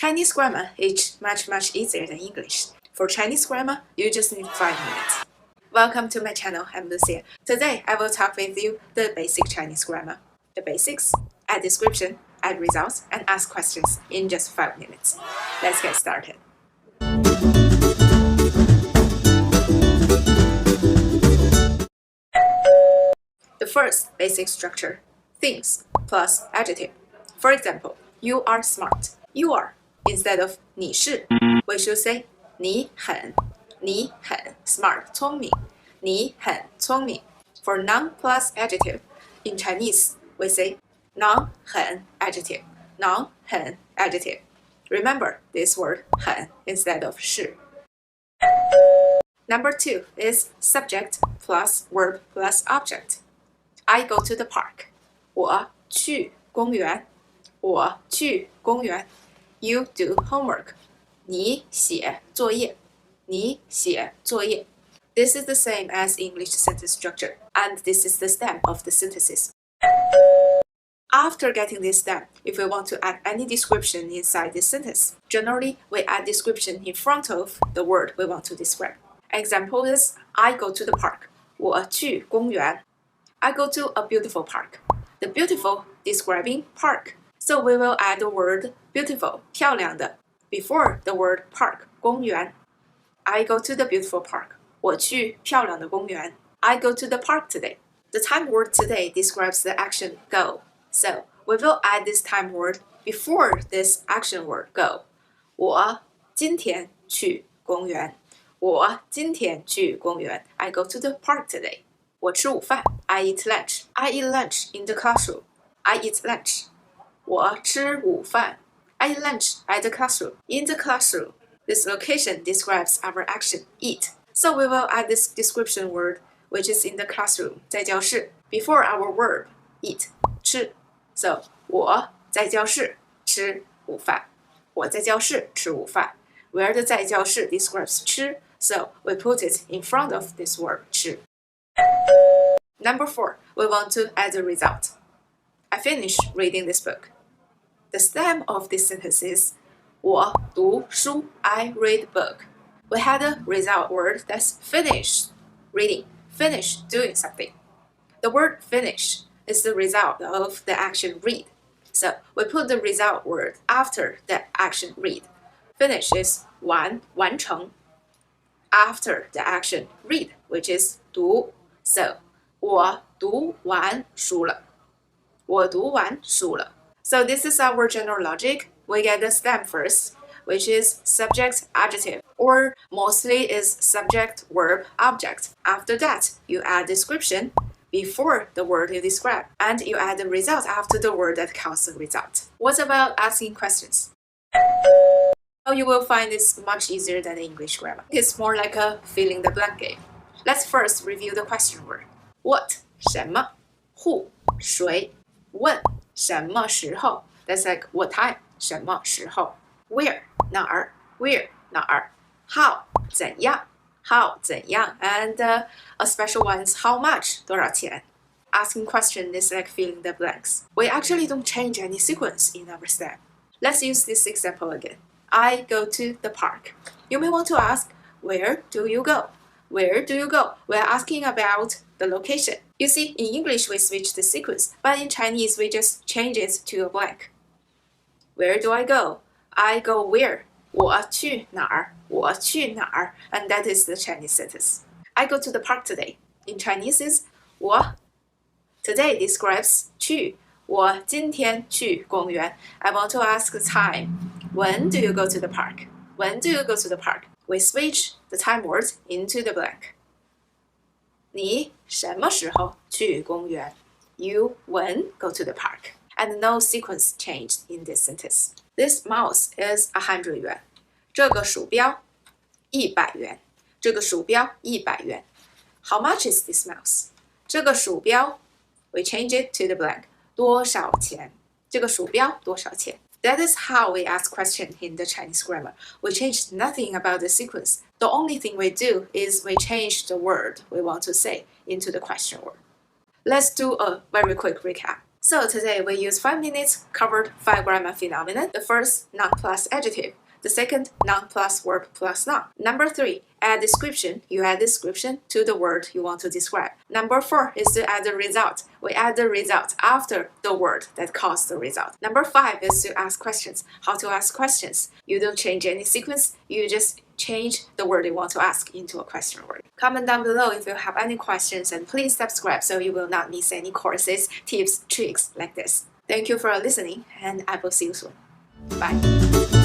Chinese grammar is much easier than English. For Chinese grammar, you just need 5 minutes. Welcome to my channel, I'm Lucia. Today, I will talk with you the basic Chinese grammar. The basics, add description, add results, and ask questions in just 5 minutes. Let's get started. The first basic structure, things plus adjective. For example, you are smart. You are instead of 你是, we should say 你很 smart 聪明你很聪明 For noun plus adjective, in Chinese we say น้อง很 adjective น้อง很 adjective. Remember this word 很 instead of 是. Number 2 is subject plus verb plus object. I go to the park. 我去公园我去公园 You do homework. 你写作业你写作业 This is the same as English sentence structure, and this is the stem of the synthesis. After getting this stem, if we want to add any description inside this sentence, generally we add description in front of the word we want to describe. Example is, I go to the park. 我去公园 I go to a beautiful park. The beautiful describing park. So we will add the word beautiful, 漂亮的 before the word park, 公园 I go to the beautiful park. 我去漂亮的公园 I go to the park today. The time word today describes the action go. So we will add this time word before this action word go. 我今天去公园我今天去公园 I go to the park today. 我吃午饭 I eat lunch. I eat lunch in the classroom. I eat lunch. 我吃午饭 I eat lunch at the classroom. In the classroom. This location describes our action, eat. So we will add this description word, which is in the classroom, 在教室 before our verb, eat, 吃 So, 我在教室吃午饭我在教室吃午饭 Where the 在教室 describes 吃 So, we put it in front of this verb, 吃 Number 4, we want to add a result. I finished reading this book. The stem of this sentence is 我读书 I read book. We had a result word that's finish reading, finish doing something. The word finish is the result of the action read. So we put the result word after the action read. Finish is 完成 after the action read, which is 读 So 我读完书了我读完书了 So this is our general logic. We get the stem first, which is subject adjective, or mostly is subject verb object. After that, you add description before the word you describe, and you add the result after the word that counts the result. What about asking questions? Oh, you will find this much easier than the English grammar. It's more like a fill in the blank game. Let's first review the question word. What? 什么 Who? 谁 When? 什么时候 That's like what time? 什么时候 Where? 哪儿 Where? 哪儿 How? 怎样 How? 怎样 And a special one is how much? 多少钱 Asking question is like filling the blanks. We actually don't change any sequence in our stem. Let's use this example again. I go to the park. You may want to ask, where do you go? Where do you go? We're asking about the location. You see, in English we switch the sequence, but in Chinese we just change it to a blank. Where do I go? I go where? 我去哪儿我去哪儿 And that is the Chinese sentence. I go to the park today. In Chinese is 我 Today describes 去我今天去公园 I want to ask the time. When do you go to the park? When do you go to the park? We switch the time words into the blank. 你什么时候去公园 You when go to the park. And no sequence changed in this sentence. This mouse is 100 元. 这个鼠标100元. 这个鼠标100元. How much is this mouse? 这个鼠标 we change it to the blank. 多少钱这个鼠标多少钱 That is how we ask question in the Chinese grammar. We changed nothing about the sequence. The only thing we do is we change the word we want to say into the question word. Let's do a very quick recap. So today we use 5 minutes, covered 5 grammar phenomena. The first, noun plus adjective. The second, noun plus verb plus noun. Number 3, add description. You add description to the word you want to describe. Number 4 is to add the result. We add the result after the word that caused the result. Number 5 is to ask questions. How to ask questions? You don't change any sequence, you just change the word you want to ask into a question word. Comment down below if you have any questions, and please subscribe so you will not miss any courses, tips, tricks like this. Thank you for listening, and I will see you soon. Bye.